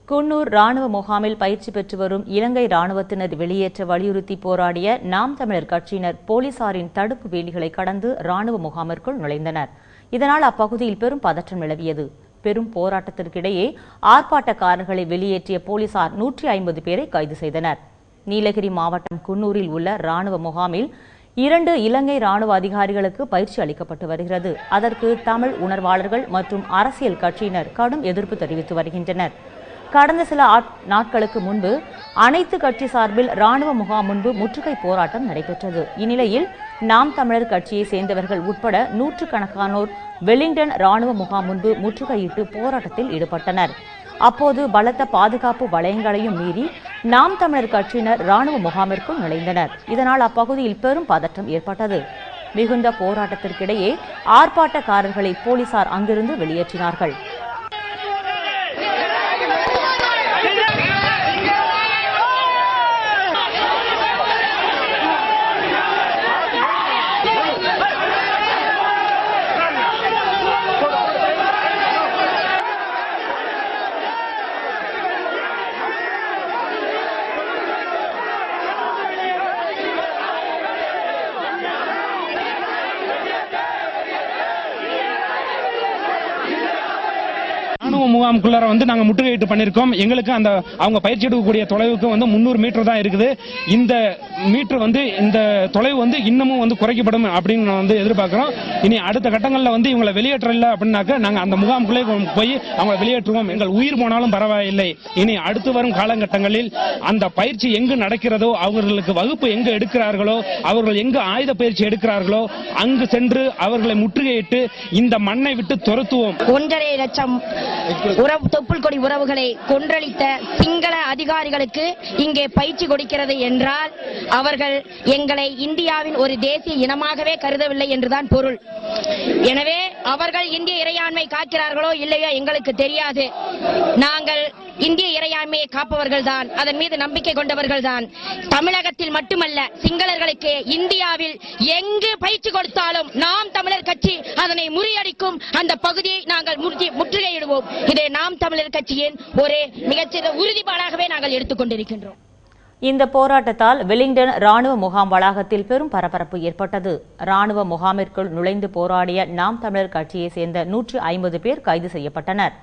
குன்னூர் ராணுவ முகாமில் பயிற்சி பெற்று வரும் இலங்கை ராணுவத்தினர் வெளியேற்ற வலியுறுத்தி போராடிய நாம் தமிழர் கட்சியினர் போலீசாரின் தடுப்பு வேலிகளை கடந்து ராணுவ முகாமிற்குள் நுழைந்தனர். இதனால் அப்பகுதியில் பெரும் பதற்றம் நிலவியது. பெரும் போராட்டத்திற்கிடையே ஆர்ப்பாட்டக்காரர்களை வெளியேற்றிய போலீசார் 150 பேரை கைது செய்தனர். நீலகிரி மாவட்டம் குன்னூரில் உள்ள ராணுவ முகாமில் 2 இலங்கை ராணுவ அதிகாரிகளுக்கு பயிற்சி அளிக்கப்பட்டு வருகிறது. அதற்கு தமிழ் உணர்வாளர்கள் மற்றும் அரசியல் கட்சியினர் கடும் எதிர்ப்பு தெரிவித்து வருகின்றனர். கடந்த சில நாட்களுக்கு முன்பு அனைத்து கட்சி சார்பில் ராணுவ முகாம் முன்பு முற்றுகை போராட்டம் நடைபெற்றது. இந்நிலையில் நாம் தமிழர் கட்சியை சேர்ந்தவர்கள் உட்பட நூற்றுக்கணக்கானோர் வெலிங்டன் ராணுவ முகாம் முன்பு முற்றுகையிட்டு போராட்டத்தில் ஈடுபட்டனர். அப்போது பலத்த பாதுகாப்பு வளையங்களையும் மீறி நாம் தமிழர் கட்சியினர் ராணுவ முகாமிற்குள் நுழைந்தனர். இதனால் அப்பகுதியில் பெரும் பதற்றம் ஏற்பட்டது. மிகுந்த போராட்டத்திற்கிடையே ஆர்ப்பாட்டக்காரர்களை போலீசார் அங்கிருந்து வெளியேற்றினார்கள். ராணுவ முகாமுக்குள்ளார நாங்க முற்றுகையிட்டு பண்ணிருக்கோம். எங்களுக்கு அந்த அவங்க பயிற்சி எடுக்கக்கூடிய தொலைவுக்கு 300 மீட்டர் தான் இருக்குது. இந்த மீட்டர் இந்த தொலைவு இன்னமும் குறைக்கப்படும் அப்படின்னு எதிர்பார்க்கிறோம். இனி அடுத்த கட்டங்களில் இவங்களை வெளியேற்றல அப்படின்னாக்க நாங்க அந்த முகாமுக்குள்ளே போய் அவங்களை வெளியேற்றுவோம். எங்கள் உயிர் போனாலும் பரவாயில்லை. இனி அடுத்து வரும் காலகட்டங்களில் அந்த பயிற்சி எங்கு நடக்கிறதோ, அவர்களுக்கு வகுப்பு எங்கு எடுக்கிறார்களோ, அவர்கள் எங்கு ஆயுத பயிற்சி எடுக்கிறார்களோ அங்கு சென்று அவர்களை முற்றுகையிட்டு இந்த மண்ணை விட்டு துரத்துவோம். 1.5 லட்சம் தொப்புள் கொடி உறவுகளை கொன்றளித்த சிங்கள அதிகாரிகளுக்கு இங்கே பயிற்சி கொடுக்கிறது என்றால் அவர்கள் எங்களை இந்தியாவின் ஒரு தேசிய இனமாகவே கருதவில்லை என்றுதான் பொருள். எனவே அவர்கள் இந்திய இறையாண்மை காக்கிறார்களோ இல்லையோ எங்களுக்கு தெரியாது. நாங்கள் இந்திய இறையாண்மையை காப்பவர்கள் தான், அதன் மீது நம்பிக்கை கொண்டவர்கள் தான். தமிழகத்தில் மட்டுமல்ல, சிங்களர்களுக்கு இந்தியாவில் எங்கு பயிற்சி கொடுத்தாலும் நாம் தமிழர் கட்சி அதனை முறியடிக்கும். அந்த பகுதியை நாங்கள் முற்றுகையிடுவோம். இதை நாம் தமிழர் கட்சியின் ஒரு மிகச்சிறந்த உறுதிப்பாடாகவே நாங்கள் எடுத்துக்கொண்டிருக்கின்றோம். இந்த போராட்டத்தால் வெலிங்டன் ராணுவ முகாம் வளாகத்தில் பெரும் பரபரப்பு ஏற்பட்டது. ராணுவ முகாமிற்குள் நுழைந்து போராடிய நாம் தமிழர் கட்சியை சேர்ந்த 150 பேர் கைது செய்யப்பட்டனர்.